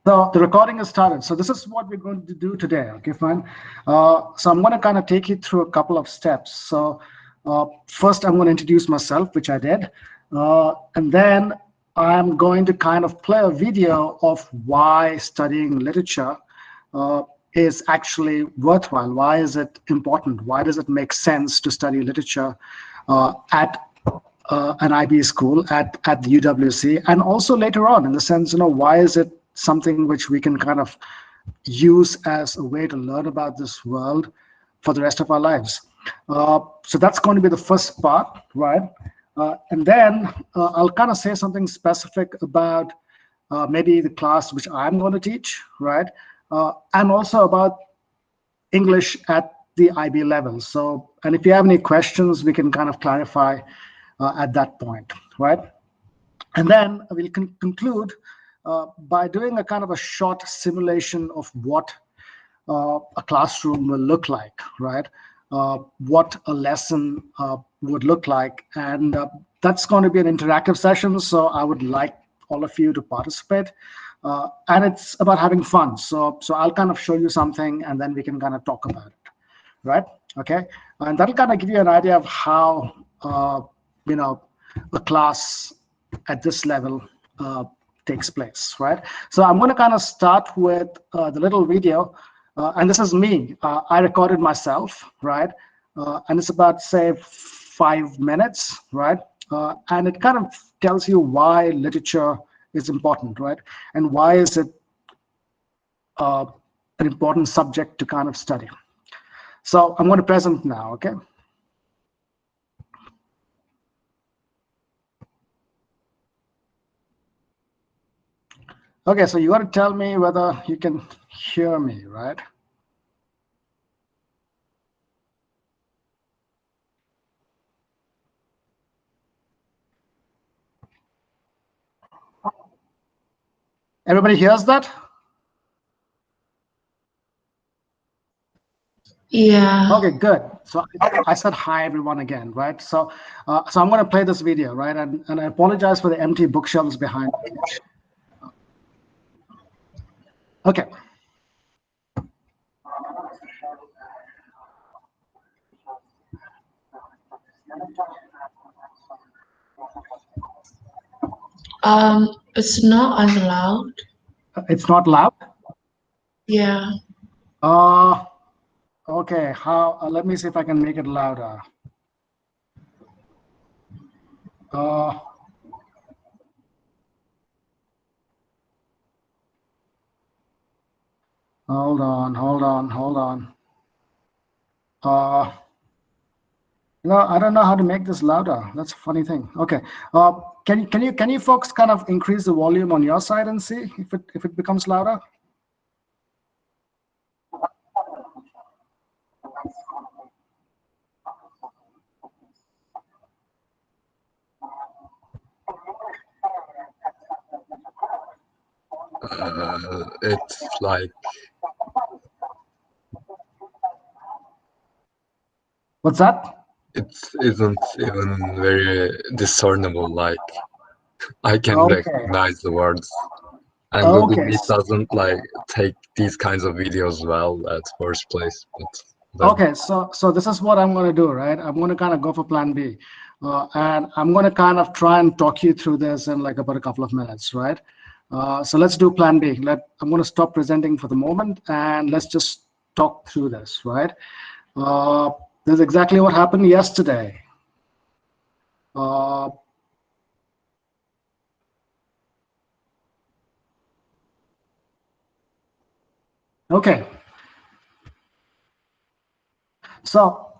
So the recording has started. So this is what we're going to do today. Okay, fine. So I'm going to kind of take you through a couple of steps. So first, I'm going to introduce myself, which I did. And then I'm going to kind of play a video of why studying literature is actually worthwhile. Why is it important? Why does it make sense to study literature at an IB school, at the UWC, and also later on, in the sense, why is it something which we can kind of use as a way to learn about this world for the rest of our lives. So that's going to be the first part, right? And then I'll kind of say something specific about maybe the class which I'm going to teach, right? And also about English at the IB level. So, and if you have any questions, we can kind of clarify at that point, right? And then we'll conclude by doing a kind of a short simulation of what a classroom will look like, right? What a lesson would look like. And that's going to be an interactive session, so I would like all of you to participate. And it's about having fun. So I'll kind of show you something, and then we can kind of talk about it, right? Okay, and that'll kind of give you an idea of how, a class at this level takes place, right? So I'm going to kind of start with the little video, and this is me. I recorded myself, right? And it's about, say, 5 minutes, right? And it kind of tells you why literature is important, right? And why is it an important subject to kind of study. So I'm going to present now, okay? Okay, so you got to tell me whether you can hear me, right? Everybody hears that? Yeah. Okay, good. So I said hi everyone again, right? So so I'm going to play this video, right? And I apologize for the empty bookshelves behind me. Okay. It's not as loud. It's not loud? Yeah. Okay, how, let me see if I can make it louder. Hold on. I don't know how to make this louder. That's a funny thing. Okay. Can you folks kind of increase the volume on your side and see if it becomes louder? It's like, What's that? it isn't even very discernible. Like, I can Okay. recognize the words, and Okay. Google Meet doesn't like take these kinds of videos well at first place. But Okay, so this is what I'm going to do, right? I'm going to kind of go for plan B, and I'm going to kind of try and talk you through this in like about a couple of minutes, right? So let's do plan B. I'm going to stop presenting for the moment, and let's just talk through this, right? This is exactly what happened yesterday. Okay. So,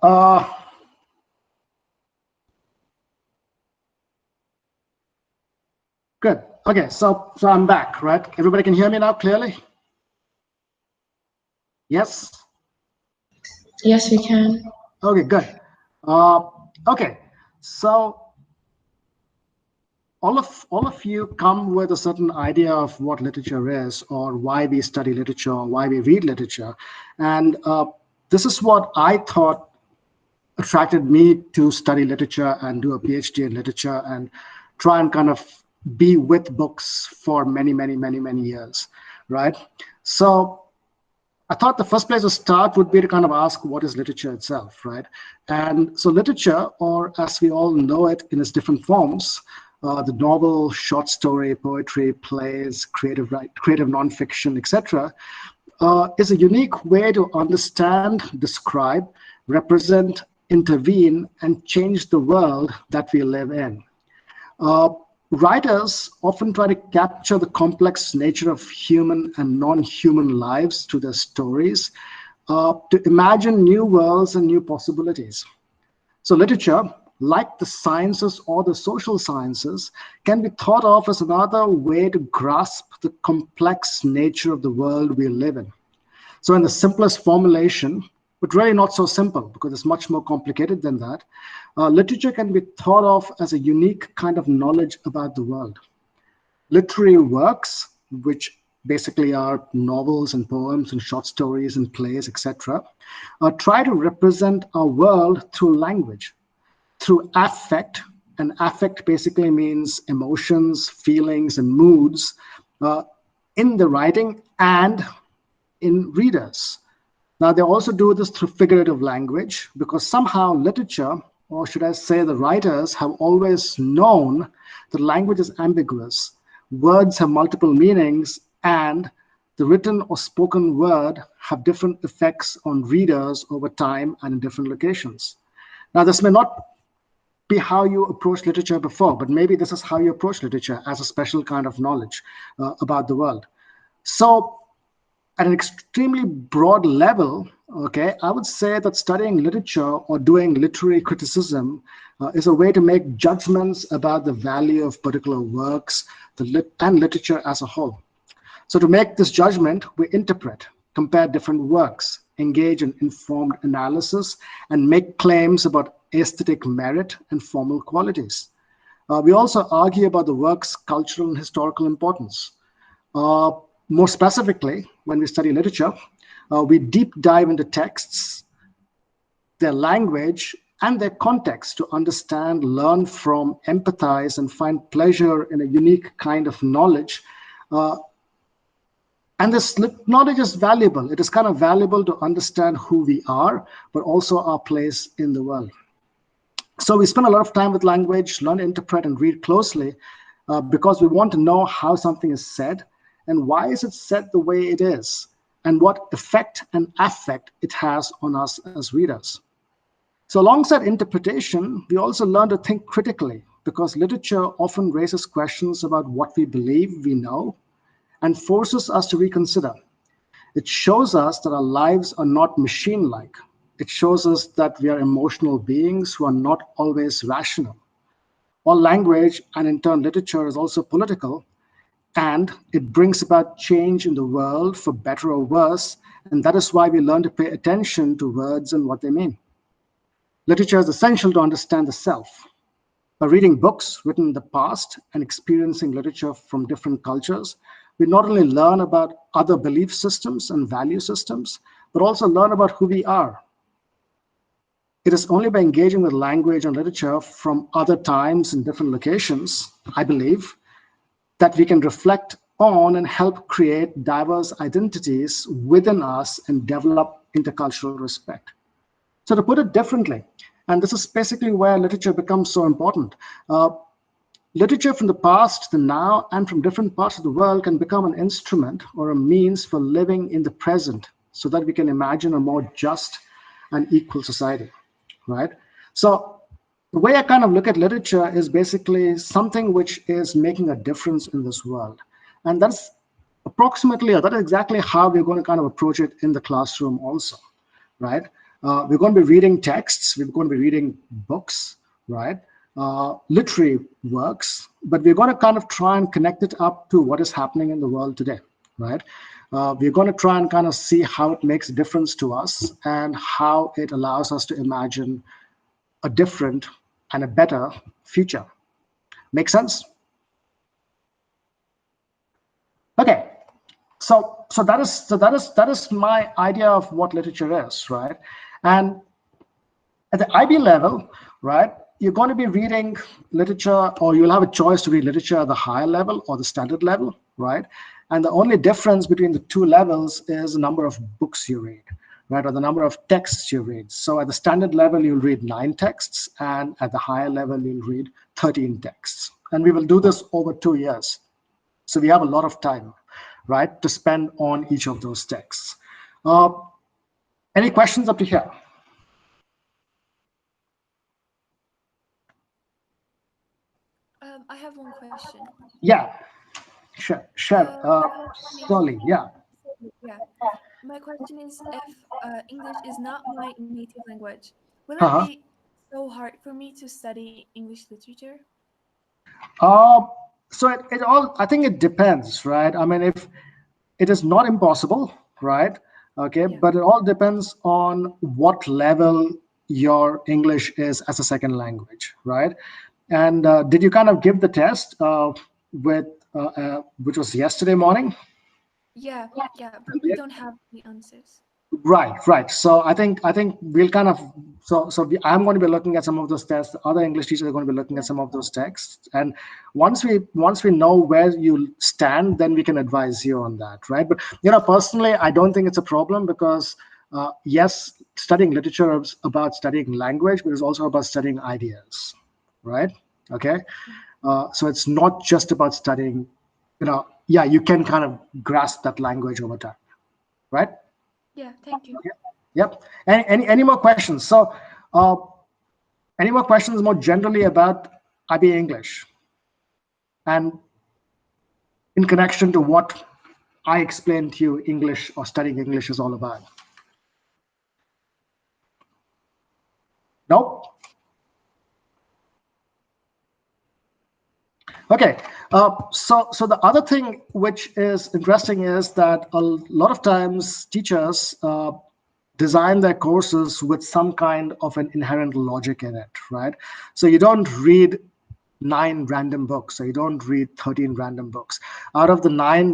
good. Okay, so I'm back, right? Everybody can hear me now clearly? Yes? Yes, we can. Okay, good. Okay, so all of you come with a certain idea of what literature is, or why we study literature, or why we read literature, and this is what I thought attracted me to study literature and do a PhD in literature and try and kind of be with books for many years, right? So I thought the first place to start would be to kind of ask what is literature itself, right? And so literature, or as we all know it in its different forms, the novel, short story, poetry, plays, creative nonfiction, etc., is a unique way to understand, describe, represent, intervene, and change the world that we live in. Writers often try to capture the complex nature of human and non-human lives to their stories, to imagine new worlds and new possibilities. So literature, like the sciences or the social sciences, can be thought of as another way to grasp the complex nature of the world we live in. So in the simplest formulation, but really not so simple because it's much more complicated than that, literature can be thought of as a unique kind of knowledge about the world. Literary works, which basically are novels and poems and short stories and plays, etc., try to represent our world through language, through affect, and affect basically means emotions, feelings, and moods in the writing and in readers. Now, they also do this through figurative language because somehow literature, or should I say the writers, have always known that language is ambiguous. Words have multiple meanings, and the written or spoken word have different effects on readers over time and in different locations. Now, this may not be how you approach literature before, but maybe this is how you approach literature as a special kind of knowledge about the world. So at an extremely broad level, okay, I would say that studying literature or doing literary criticism is a way to make judgments about the value of particular works and literature as a whole. So to make this judgment, we interpret, compare different works, engage in informed analysis, and make claims about aesthetic merit and formal qualities. We also argue about the work's cultural and historical importance. More specifically, when we study literature, we deep dive into texts, their language, and their context to understand, learn from, empathize, and find pleasure in a unique kind of knowledge. And this knowledge is valuable. It is kind of valuable to understand who we are, but also our place in the world. So we spend a lot of time with language, learn, interpret, and read closely because we want to know how something is said, and why is it said the way it is, and what effect and affect it has on us as readers. So alongside interpretation, we also learn to think critically because literature often raises questions about what we believe we know and forces us to reconsider. It shows us that our lives are not machine-like. It shows us that we are emotional beings who are not always rational. While language, and in turn literature, is also political, and it brings about change in the world for better or worse, and that is why we learn to pay attention to words and what they mean. Literature is essential to understand the self. By reading books written in the past and experiencing literature from different cultures, we not only learn about other belief systems and value systems, but also learn about who we are. It is only by engaging with language and literature from other times and different locations, I believe, that we can reflect on and help create diverse identities within us and develop intercultural respect. So to put it differently, and this is basically where literature becomes so important, literature from the past, the now, and from different parts of the world can become an instrument or a means for living in the present so that we can imagine a more just and equal society, right? So the way I kind of look at literature is basically something which is making a difference in this world. And that's approximately, or that is exactly how we're going to kind of approach it in the classroom also, right? We're going to be reading texts, we're going to be reading books, right? Literary works, but we're going to kind of try and connect it up to what is happening in the world today, right? We're going to try and kind of see how it makes a difference to us and how it allows us to imagine a different and a better future. Make sense? Okay, so that is my idea of what literature is, right? And at the IB level, right, you're going to be reading literature, or you'll have a choice to read literature at the higher level or the standard level, right? And the only difference between the two levels is the number of books you read, right? Or the number of texts you read. So at the standard level, you'll read 9 texts, and at the higher level, you'll read 13 texts. And we will do this over 2 years. So we have a lot of time, right, to spend on each of those texts. Any questions up to here? I have one question. Yeah, sure. Slowly, yeah. Yeah. My question is, if English is not my native language, will Uh-huh. it be so hard for me to study English literature? So it all, I think it depends, right? I mean, if it is not impossible, right? Okay, Yeah. but it all depends on what level your English is as a second language, right? And did you kind of give the test which was yesterday morning? Yeah, but we don't have the answers. Right. So I think we'll kind of I'm going to be looking at some of those tests. Other English teachers are going to be looking at some of those texts, and once we know where you stand, then we can advise you on that, right? But personally, I don't think it's a problem because yes, studying literature is about studying language, but it's also about studying ideas, right? Okay, so it's not just about studying. Yeah, you can kind of grasp that language over time, right? Yeah, thank you. Yep. Any more questions? So, any more questions more generally about IB English and in connection to what I explained to you English or studying English is all about? Nope. Okay. So the other thing which is interesting is that a lot of times teachers design their courses with some kind of an inherent logic in it, right? So you don't read 9 random books, so you don't read 13 random books. Out of the 9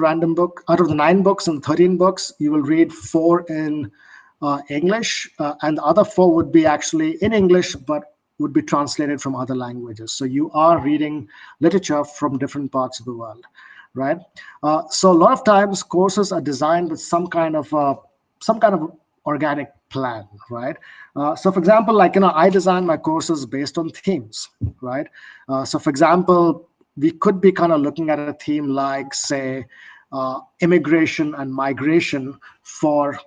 books and 13 books, you will read 4 in English, and the other 4 would be actually in English, but would be translated from other languages. So you are reading literature from different parts of the world, right? So a lot of times courses are designed with some kind of organic plan, right? So for example, I design my courses based on themes, right? So for example, we could be kind of looking at a theme like, say, immigration and migration for,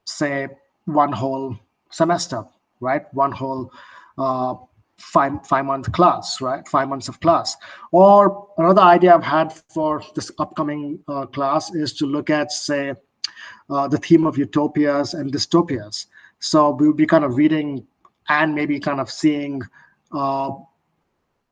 say, one whole semester, right? One whole 5-month class, right? 5 months of class. Or another idea I've had for this upcoming class is to look at, say, the theme of utopias and dystopias. So we'll be kind of reading and maybe kind of seeing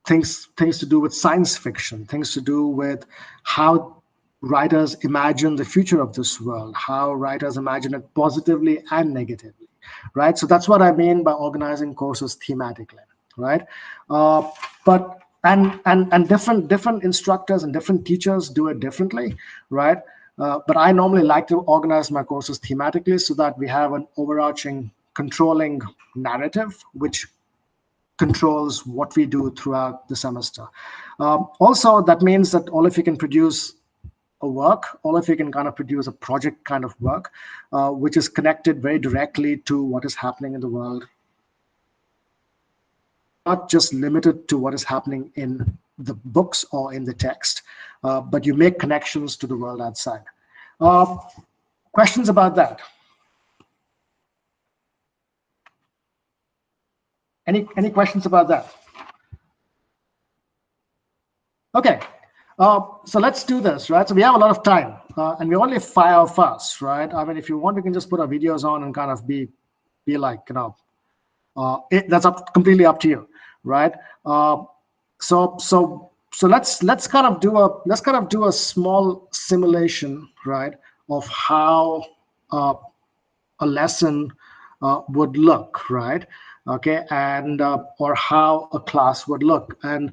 things to do with science fiction, things to do with how writers imagine the future of this world, how writers imagine it positively and negatively, right? So that's what I mean by organizing courses thematically, right? But different instructors and different teachers do it differently, right? But I normally like to organize my courses thematically so that we have an overarching controlling narrative, which controls what we do throughout the semester. Also, that means that all of you can produce a work, all of you can kind of produce a project kind of work, which is connected very directly to what is happening in the world, not just limited to what is happening in the books or in the text, but you make connections to the world outside. Questions about that? Any questions about that? Okay, so let's do this, right? So we have a lot of time, and we only 5 of us, right? I mean, if you want, we can just put our videos on and kind of be like, that's completely up to you, right? So let's kind of do a small simulation, right, of how a lesson would look, right? Okay, and or how a class would look, and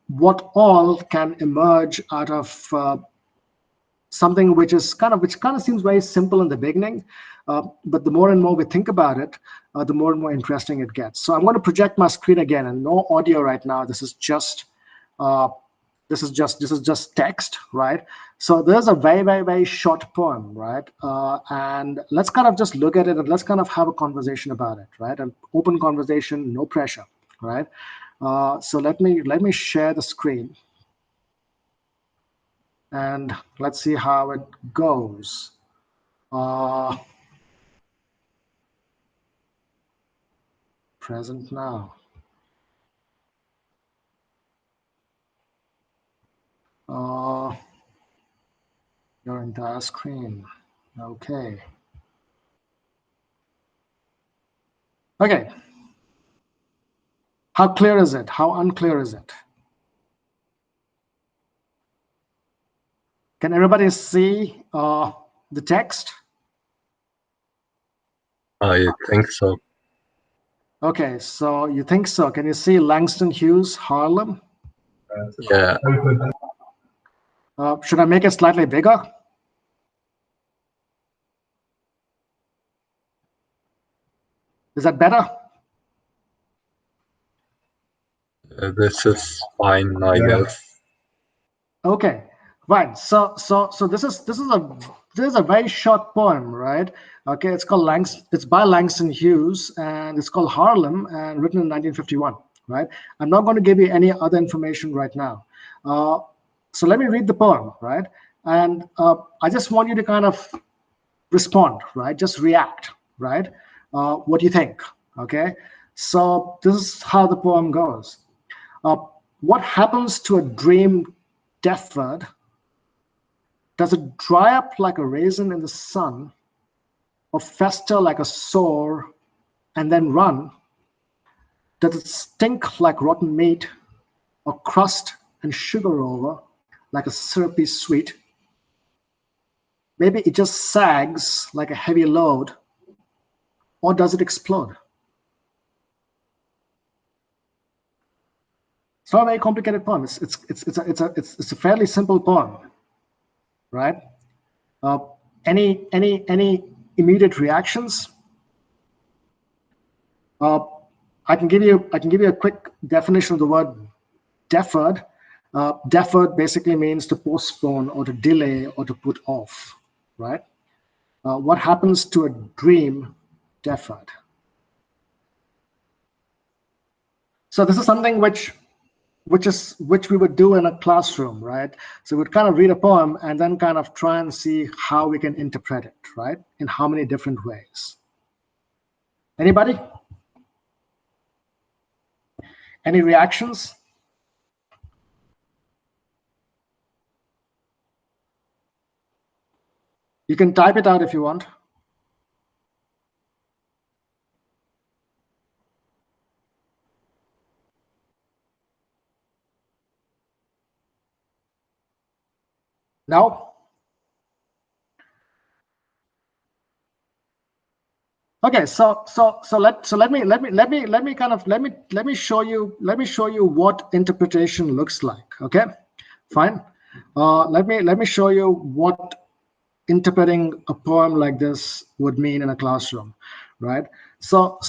what all can emerge out of something which kind of seems very simple in the beginning, but the more and more we think about it, the more and more interesting it gets. So I'm going to project my screen again, and no audio right now. This is just This is just text, right? So there's a very short poem, right? And let's kind of just look at it and let's kind of have a conversation about it, right? An open conversation, no pressure, right? So let me share the screen, and let's see how it goes. Present now. Your entire screen. Okay. Okay. How clear is it? How unclear is it? Can everybody see the text? I think so. Okay, so you think so. Can you see Langston Hughes, Harlem? Yeah. Should I make it slightly bigger? Is that better? This is fine, I guess. Okay, right. So this is a very short poem, right? Okay, it's called It's by Langston Hughes, and it's called Harlem, and written in 1951. Right. I'm not going to give you any other information right now. So let me read the poem, right? And I just want you to kind of respond, right? Just react, right? What do you think? Okay. So this is how the poem goes. What happens to a dream deferred? Does it dry up like a raisin in the sun, or fester like a sore and then run? Does it stink like rotten meat, or crust and sugar over like a syrupy sweet? Maybe it just sags like a heavy load, or does it explode? It's not a very complicated poem. It's a fairly simple poem, right? Any immediate reactions? I can give you a quick definition of the word deferred. Deferred basically means to postpone or to delay or to put off, right? What happens to a dream deferred? So this is something which we would do in a classroom, right? So we'd kind of read a poem and then kind of try and see how we can interpret it, right? In how many different ways. Anybody? Any reactions? You can type it out if you want. No? Okay, so let me show you what interpretation looks like. Okay, fine. Let me show you what interpreting a poem like this would mean in a classroom, right? So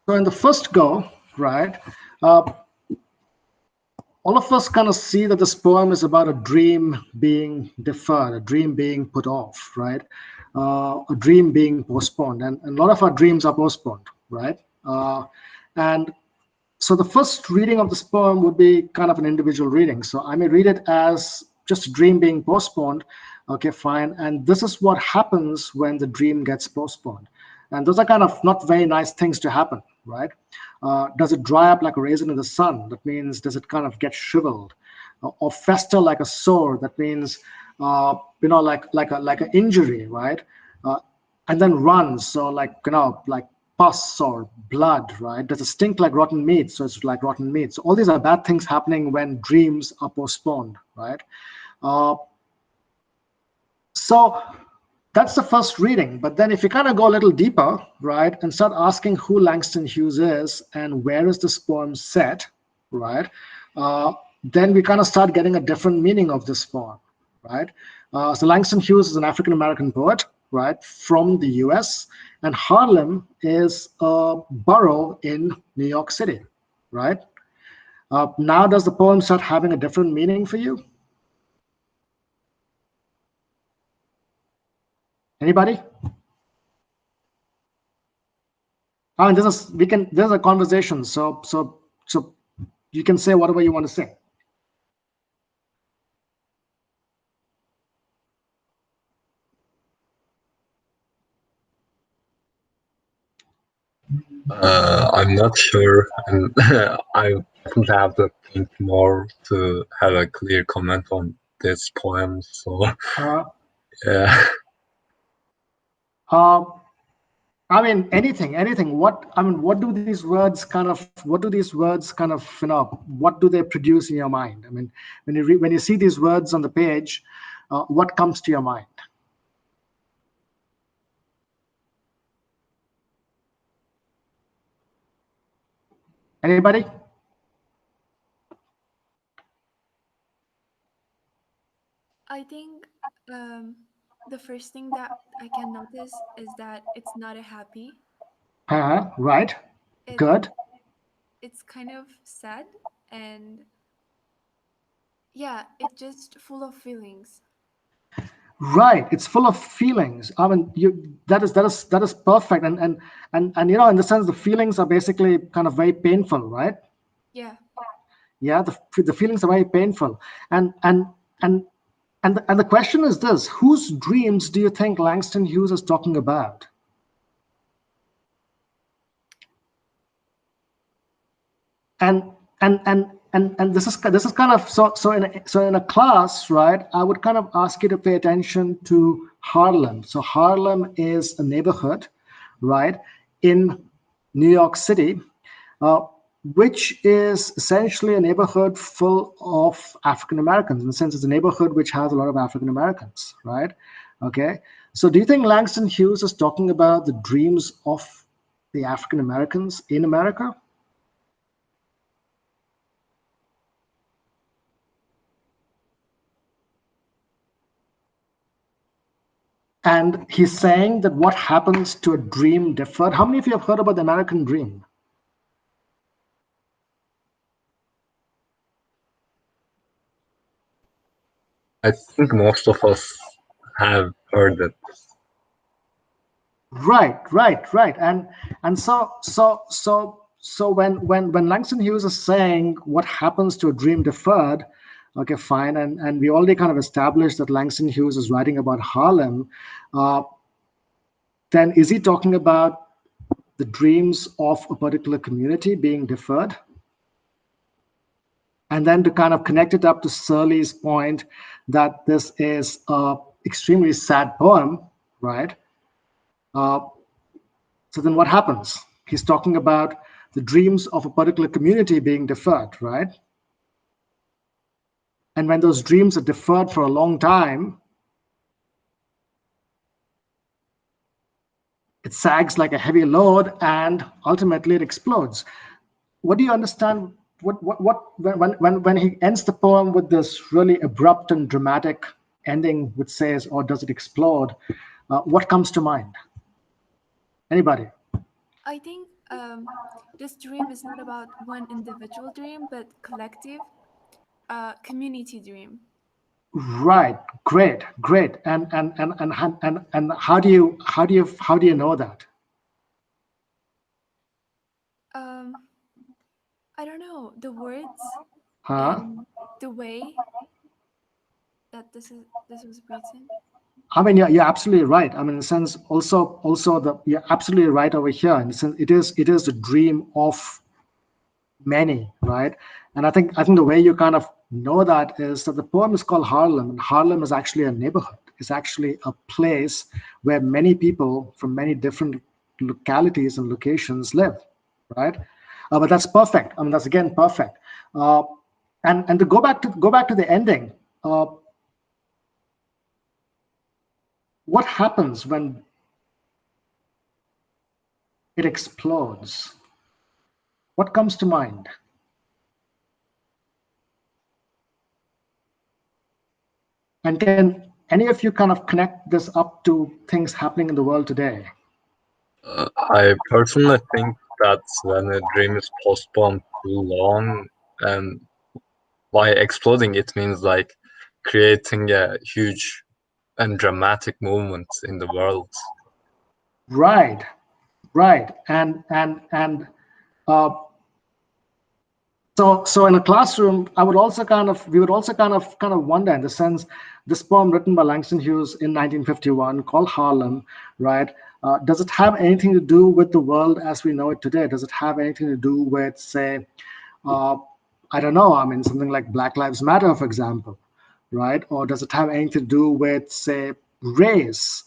in the first go, right, all of us kind of see that this poem is about a dream being deferred, a dream being put off, right? A dream being postponed, and a lot of our dreams are postponed, right? And so the first reading of this poem would be kind of an individual reading. So I may read it as just a dream being postponed. Okay, fine. And this is what happens when the dream gets postponed. And those are kind of not very nice things to happen, right? Does it dry up like a raisin in the sun? That means, does it kind of get shriveled? Or fester like a sore? That means, like an injury, right? And then run, so like pus or blood, right? Does it stink like rotten meat? So it's like rotten meat. So all these are bad things happening when dreams are postponed, right? So that's the first reading. But then if you kind of go a little deeper, right, and start asking who Langston Hughes is and where is this poem set, right, then we kind of start getting a different meaning of this poem, right? So Langston Hughes is an African-American poet, right, from the US, and Harlem is a borough in New York City, right? Now does the poem start having a different meaning for you? Anybody? I mean, there's a conversation, so you can say whatever you want to say. I'm not sure, and I think I have to think more to have a clear comment on this poem. So, yeah. I mean, anything. What do these words kind of? What do these words kind of? What do they produce in your mind? I mean, when you see these words on the page, what comes to your mind? Anybody? I think the first thing that I can notice is that it's not a happy. Right. Good. It's kind of sad, and yeah, it's just full of feelings. Right, it's full of feelings. I mean, that is perfect, and in the sense the feelings are basically kind of very painful, right? Yeah. Yeah, the feelings are very painful, and the question is this: whose dreams do you think Langston Hughes is talking about? And this is kind of so in a class, right? I would kind of ask you to pay attention to Harlem. So Harlem is a neighborhood, right, in New York City, which is essentially a neighborhood full of African Americans. In the sense, it's a neighborhood which has a lot of African Americans, right? Okay. So do you think Langston Hughes is talking about the dreams of the African Americans in America? And he's saying that what happens to a dream deferred. How many of you have heard about the American dream? I think most of us have heard it. Right. And so when Langston Hughes is saying what happens to a dream deferred, okay, fine, and we already kind of established that Langston Hughes is writing about Harlem, then is he talking about the dreams of a particular community being deferred? And then to kind of connect it up to Searle's point that this is an extremely sad poem, right? So then what happens? He's talking about the dreams of a particular community being deferred, right? And when those dreams are deferred for a long time, it sags like a heavy load and ultimately it explodes. What do you understand? When he ends the poem with this really abrupt and dramatic ending, which says, "Or does it explode?" What comes to mind? Anybody? I think this dream is not about one individual dream, but collective, community dream. Right. Great. And how do you know that? I don't know, the words Huh? and the way that this was written. I mean, you're absolutely right. I mean, in the sense, also you're absolutely right over here. In the sense, it is the dream of many, right? And I think the way you kind of know that is that the poem is called Harlem, and Harlem is actually a neighborhood. It's actually a place where many people from many different localities and locations live, right? But that's perfect. I mean, that's again perfect. And to go back to the ending. What happens when it explodes? What comes to mind? And can any of you kind of connect this up to things happening in the world today? I personally think that's when a dream is postponed too long, and by exploding, it means like creating a huge and dramatic movement in the world. Right, right, and so in a classroom, we would also kind of wonder, in the sense, this poem written by Langston Hughes in 1951 called Harlem, right? Does it have anything to do with the world as we know it today? Does it have anything to do with, say, I don't know, I mean, something like Black Lives Matter, for example, right? Or does it have anything to do with, say, race?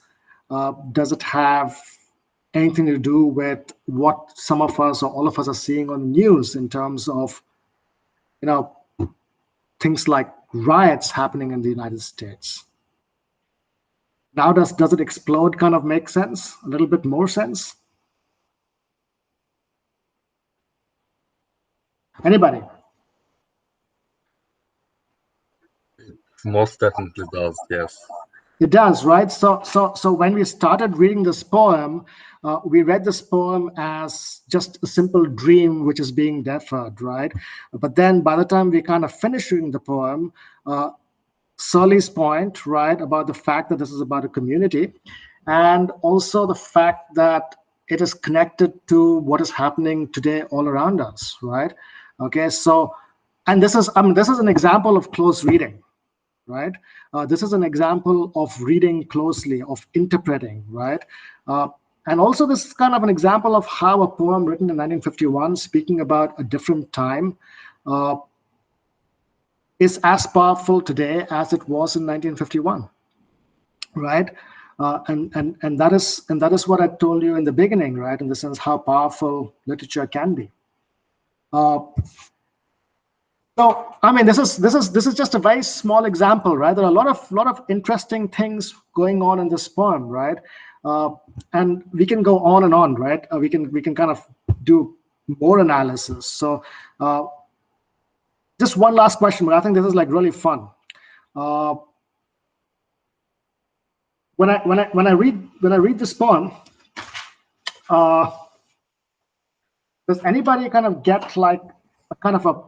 Does it have anything to do with what some of us or all of us are seeing on the news in terms of, things like riots happening in the United States? Now, does it explode kind of make sense? A little bit more sense? Anybody? Most definitely does, yes. It does, right? So when we started reading this poem, we read this poem as just a simple dream which is being deferred, right? But then by the time we kind of finished reading the poem, Surly's point, right, about the fact that this is about a community, and also the fact that it is connected to what is happening today all around us, right? Okay, so, and this is an example of close reading, right? This is an example of reading closely, of interpreting, right? And also this is kind of an example of how a poem written in 1951, speaking about a different time, is as powerful today as it was in 1951, right? And that is what I told you in the beginning, right? In the sense how powerful literature can be. So I mean, this is just a very small example, right? There are a lot of interesting things going on in this poem, right? And we can go on and on, right? We can kind of do more analysis. So just one last question, but I think this is like really fun. When I read this poem, does anybody kind of get like a kind of a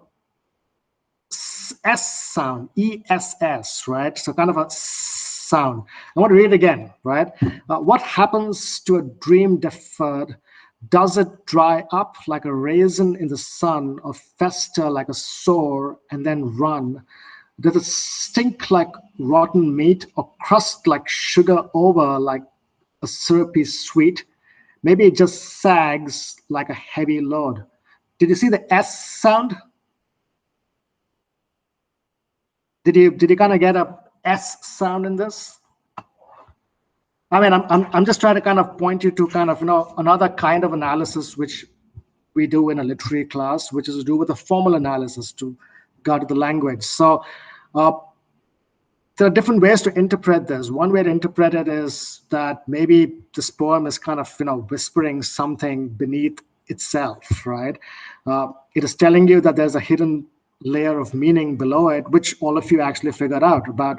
S sound, ESS, right? So kind of a sound. I want to read it again, right? What happens to a dream deferred? Does it dry up like a raisin in the sun, or fester like a sore and then run? Does it stink like rotten meat, or crust like sugar over like a syrupy sweet? Maybe it just sags like a heavy load. Did you see the S sound? Did you kind of get a S sound in this? I mean, I'm just trying to kind of point you to kind of, another kind of analysis which we do in a literary class, which is to do with a formal analysis to guard the language. So there are different ways to interpret this. One way to interpret it is that maybe this poem is kind of, whispering something beneath itself, right? It is telling you that there's a hidden layer of meaning below it, which all of you actually figured out about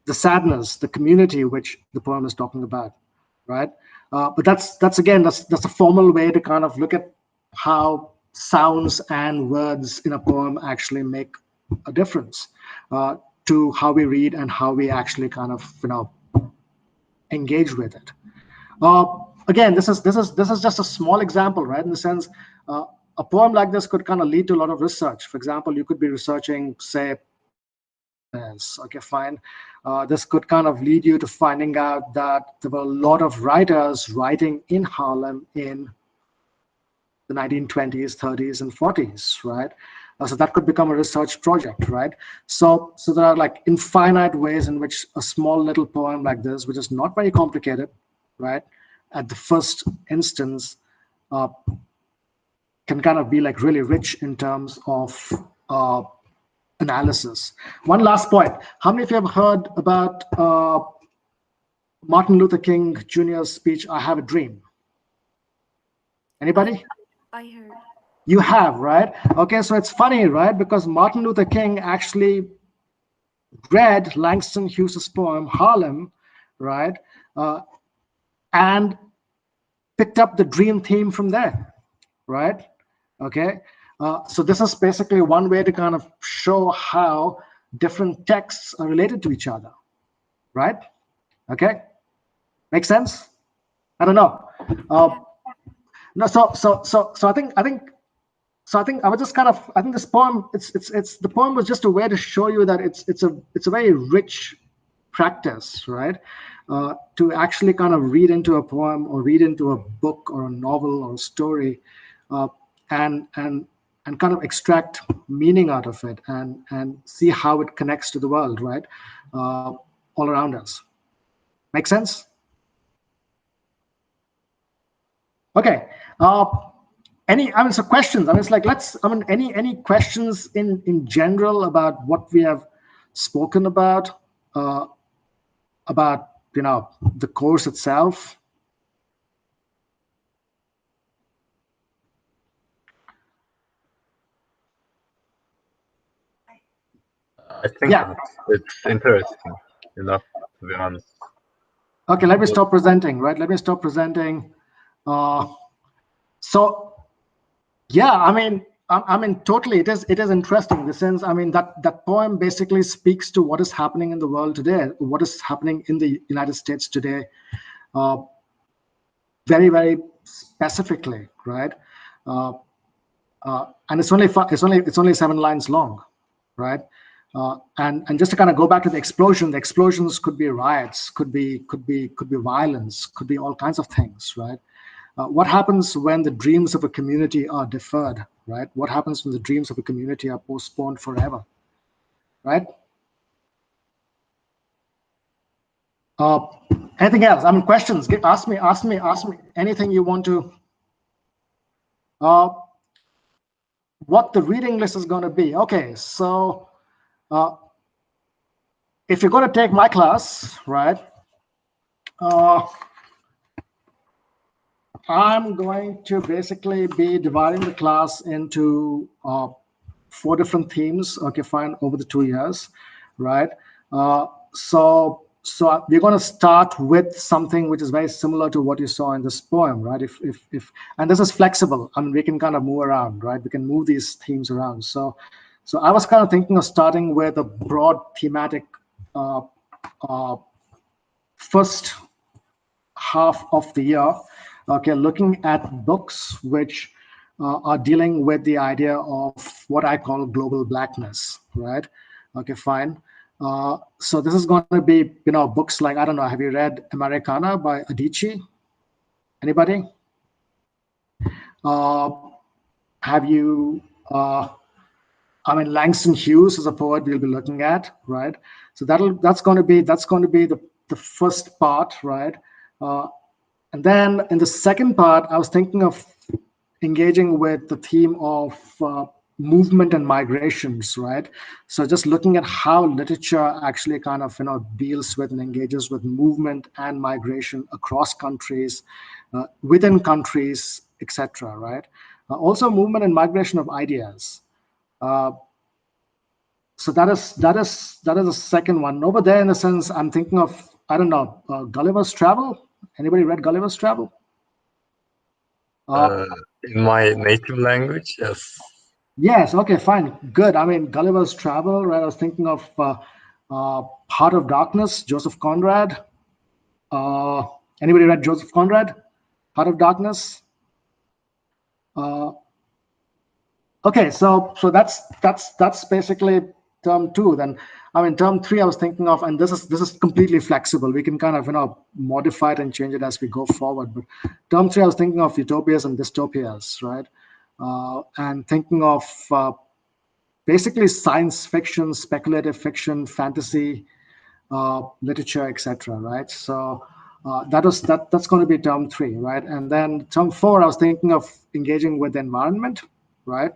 the sadness, the community which the poem is talking about, right? But that's a formal way to kind of look at how sounds and words in a poem actually make a difference to how we read and how we actually kind of engage with it. Again, this is just a small example, right? In the sense, a poem like this could kind of lead to a lot of research. For example, you could be researching, say, okay, fine. This could kind of lead you to finding out that there were a lot of writers writing in Harlem in the 1920s, 30s, and 40s, right? So that could become a research project, right? So there are like infinite ways in which a small little poem like this, which is not very complicated, right, at the first instance, can kind of be like really rich in terms of analysis. One last point. How many of you have heard about Martin Luther King Jr.'s speech, "I Have a Dream"? Anybody? I heard. You have, right? Okay, so it's funny, right? Because Martin Luther King actually read Langston Hughes' poem, Harlem, right? And picked up the dream theme from there, right? Okay. So this is basically one way to kind of show how different texts are related to each other, right? Okay, makes sense? I don't know. No, so I think I was just kind of, I think this poem, it's the poem was just a way to show you that it's a very rich practice, right? To actually kind of read into a poem or read into a book or a novel or a story, and kind of extract meaning out of it and see how it connects to the world, right? All around us. Make sense? Okay. So questions. I mean, it's like any questions in general about what we have spoken about the course itself. I think it's interesting enough, to be honest. Okay, let me stop presenting, right? Let me stop presenting. So, yeah, I mean, totally, it is interesting in the sense, I mean, that poem basically speaks to what is happening in the world today, what is happening in the United States today, very, very specifically, right? And it's only 7 lines long, right? And just to kind of go back to the explosions could be riots, could be violence, could be all kinds of things, right? What happens when the dreams of a community are deferred, right? What happens when the dreams of a community are postponed forever, right? Anything else? I mean, questions. Ask me anything you want to. What the reading list is going to be? Okay, so if you're going to take my class, right? I'm going to basically be dividing the class into 4 different themes, okay, fine, over the 2 years, right? So we're going to start with something which is very similar to what you saw in this poem, right? If and this is flexible. I mean, we can kind of move around, right? We can move these themes around. So I was kind of thinking of starting with a broad thematic first half of the year, okay, looking at books which are dealing with the idea of what I call global blackness, right? Okay, fine. So this is going to be, books like, I don't know, have you read Americana by Adichie? Anybody? Have you, Langston Hughes is a poet we'll be looking at, right? So that's going to be the first part, right? And then in the second part, I was thinking of engaging with the theme of movement and migrations, right? So just looking at how literature actually kind of deals with and engages with movement and migration across countries, within countries, etc. Right? Also movement and migration of ideas. So that is the second one. Over there, in a sense, I'm thinking of, I don't know, Gulliver's Travel. Anybody read Gulliver's Travel? In my native language, yes. Yes. Okay. Fine. Good. I mean, Gulliver's Travel. Right. I was thinking of Heart of Darkness, Joseph Conrad. Anybody read Joseph Conrad? Heart of Darkness. Okay. So that's basically term 2. Then, I mean, term 3, I was thinking of, and this is completely flexible. We can kind of modify it and change it as we go forward. But term 3, I was thinking of utopias and dystopias, right? And thinking of basically science fiction, speculative fiction, fantasy, literature, etc. Right? So that's going to be term 3, right? And then term 4, I was thinking of engaging with the environment, right?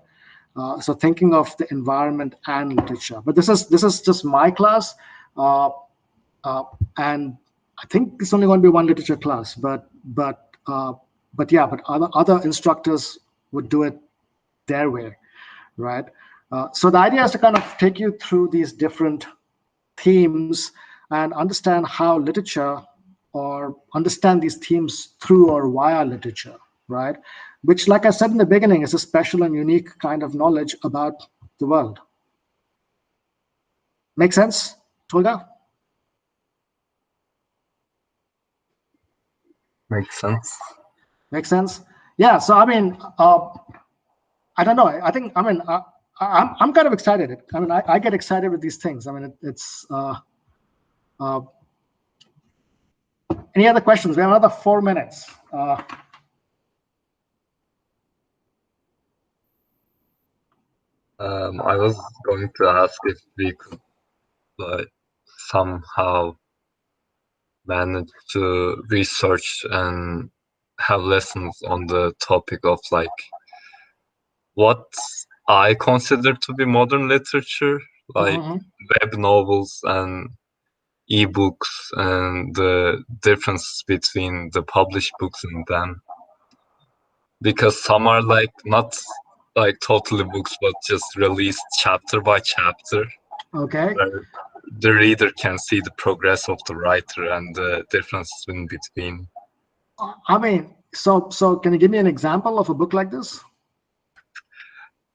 So thinking of the environment and literature. But this is just my class, and I think it's only going to be one literature class. But other instructors would do it their way, right? So the idea is to kind of take you through these different themes and understand how literature, or understand these themes through or via literature, right? which, like I said in the beginning, is a special and unique kind of knowledge about the world. Make sense, Tolga? Makes sense. Makes sense. Yeah. So I mean, I don't know. I think I'm kind of excited. I mean, I get excited with these things. I mean, it's. Any other questions? We have another 4 minutes. I was going to ask if we could somehow manage to research and have lessons on the topic of like what I consider to be modern literature, like web novels and ebooks, and the difference between the published books and them. Because some are like not like totally books, but just released chapter by chapter. Okay. Where the reader can see the progress of the writer and the difference in between. I mean, so can you give me an example of a book like this?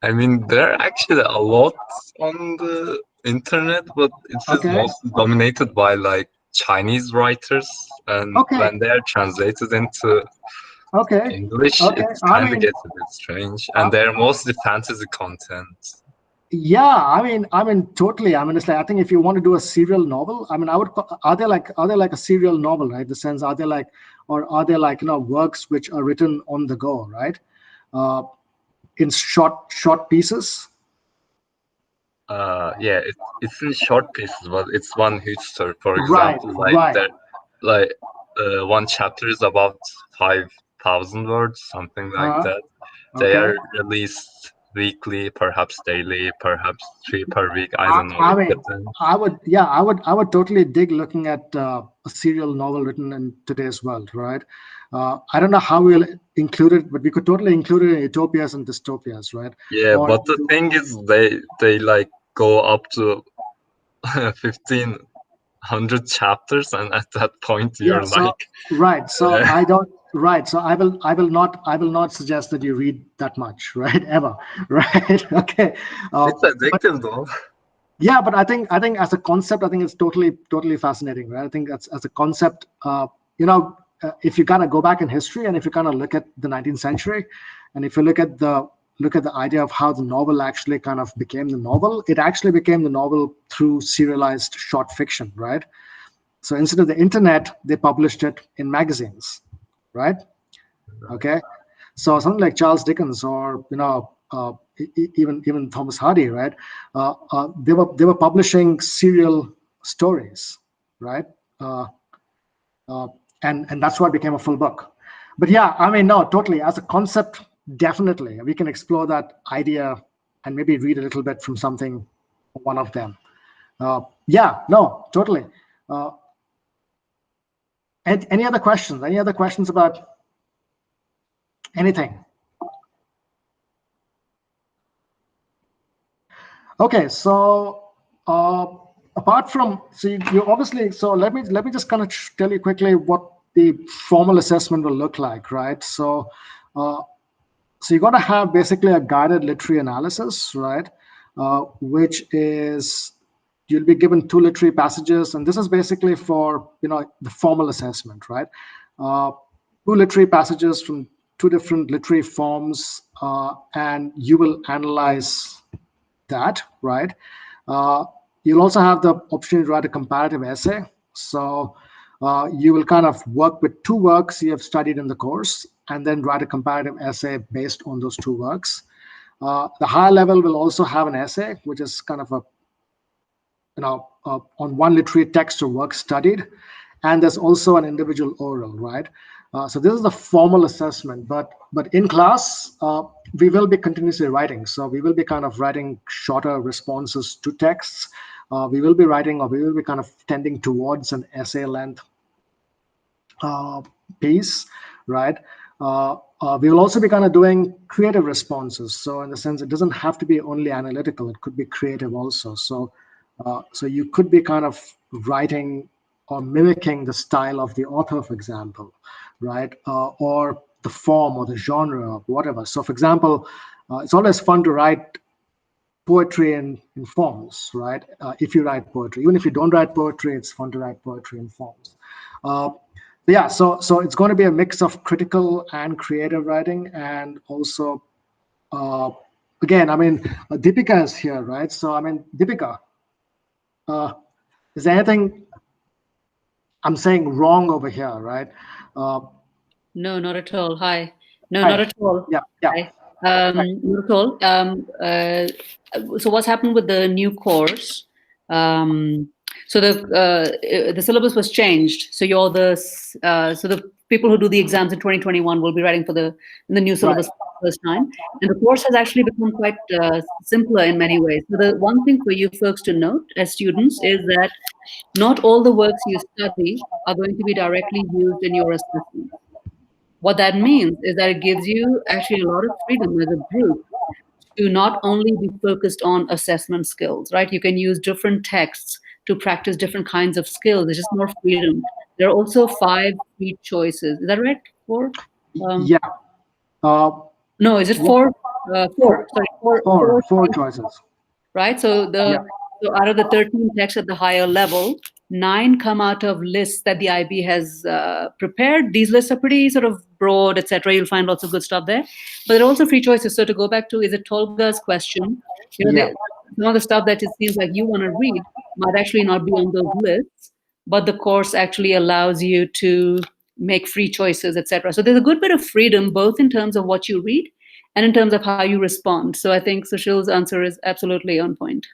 I mean, there are actually a lot on the internet, but it's mostly dominated by like Chinese writers, and when they are translated into English, it kind of gets a bit strange, and they're mostly fantasy content. Yeah, I mean, totally. I mean, it's like, I think if you want to do a serial novel, I mean, are they like a serial novel, right? The sense, are they like works which are written on the go, right? In short pieces. Yeah, it's in short pieces, but it's one huge story. For example, one chapter is about 5,000 words, something like that. They are released weekly, perhaps daily, perhaps 3 per week. I don't know. I mean, I would totally dig looking at a serial novel written in today's world, right? I don't know how we'll include it, but we could totally include it in utopias and dystopias, right? Yeah, but the thing is, they like go up to 1,500 chapters, and at that point you're right. So I don't. Right. So I will not suggest that you read that much, right? Ever. Right. Okay. It's addictive though. Yeah, but I think as a concept, I think it's totally fascinating, right? I think that's as a concept, if you kind of go back in history, and if you kind of look at the 19th century, and if you look at the idea of how the novel actually kind of became the novel, it actually became the novel through serialized short fiction, right? So instead of the internet, they published it in magazines, right? Okay. So something like Charles Dickens, or even Thomas Hardy, right? They were publishing serial stories, right? And that's what became a full book. But yeah, I mean, no, totally. As a concept, definitely we can explore that idea and maybe read a little bit from one of them. Yeah, no, totally. Any other questions? Any other questions about anything? Okay, so apart from, so you obviously, so let me just kind of tell you quickly what the formal assessment will look like, right? So you're going to have basically a guided literary analysis, right? Which is, you'll be given 2 literary passages, and this is basically for the formal assessment, right? 2 literary passages from 2 different literary forms, and you will analyze that, right? You'll also have the opportunity to write a comparative essay. So you will kind of work with 2 works you have studied in the course, and then write a comparative essay based on those 2 works. The higher level will also have an essay, which is kind of on one literary text or work studied, and there's also an individual oral, right? So this is the formal assessment, but in class, we will be continuously writing. So we will be kind of writing shorter responses to texts. We will be writing, or we will be kind of tending towards an essay length piece, right? We will also be kind of doing creative responses. So in the sense, it doesn't have to be only analytical, it could be creative also. So you could be kind of writing or mimicking the style of the author, for example, right? Or the form or the genre or whatever. So for example, it's always fun to write poetry in forms, right? If you write poetry, even if you don't write poetry, it's fun to write poetry in forms. Yeah, so it's going to be a mix of critical and creative writing, and also, again, I mean, Deepika is here, right? So I mean, Deepika, is there anything I'm saying wrong over here, right? No, not at all. Hi. No, Hi. not at all. Yeah. Hi. Not at all. So what's happened with the new course? So the syllabus was changed. So you're so the people who do the exams in 2021 will be writing for the new syllabus for the first time. And the course has actually become quite simpler in many ways. So the one thing for you folks to note as students is that not all the works you study are going to be directly used in your assessment. What that means is that it gives you actually a lot of freedom as a group to not only be focused on assessment skills, right? You can use different texts to practice different kinds of skills. There's just more freedom. There are also 5 free choices. Is that right? 4? Yeah. No, is it 4? 4. Sorry, 4 choices. Right. So so out of the 13 texts at the higher level, 9 come out of lists that the IB has prepared. These lists are pretty sort of broad, etc. You'll find lots of good stuff there. But there are also free choices. So to go back to, is it Tolga's question? Some of the stuff that it seems like you want to read might actually not be on those lists, but the course actually allows you to make free choices, etc. So there's a good bit of freedom, both in terms of what you read and in terms of how you respond. So I think Sushil's answer is absolutely on point.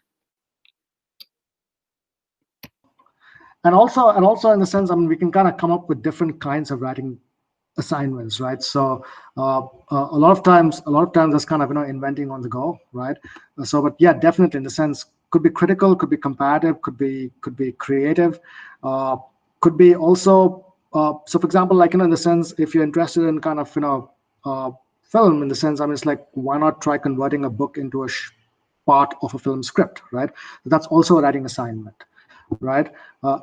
And also in the sense, I mean, we can kind of come up with different kinds of writing assignments, right? So a lot of times that's kind of, inventing on the go, right? So, but yeah, definitely in the sense, could be critical, could be comparative, could be creative, could be also. So, for example, like in the sense, if you're interested in kind of film, in the sense, I mean, it's like, why not try converting a book into a part of a film script, right? That's also a writing assignment. Right,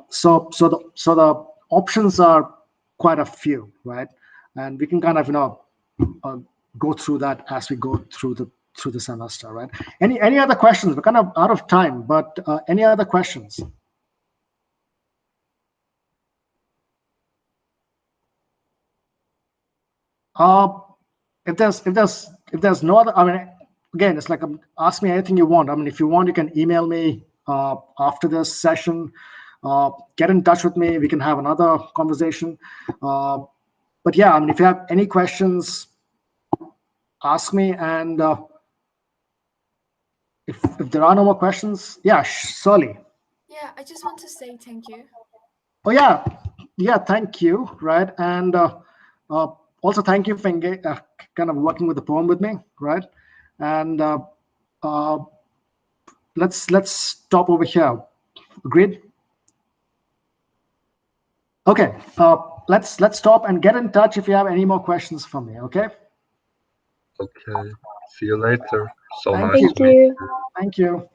so the options are quite a few, right, and we can kind of go through that as we go through the semester, right? Any other questions? We're kind of out of time, but any other questions? If there's no other, I mean, again, it's like, ask me anything you want. I mean, if you want, you can email me after this session, get in touch with me. We can have another conversation. But yeah, I mean, if you have any questions, ask me. And if there are no more questions, yeah, Shirley. Yeah, I just want to say thank you. Oh yeah, thank you. Right, and also thank you for kind of working with the poem with me, right? And let's stop over here. Agreed? Okay, let's stop and get in touch if you have any more questions for me, okay? Okay, see you later. So Thank nice you. to meet you. Thank you.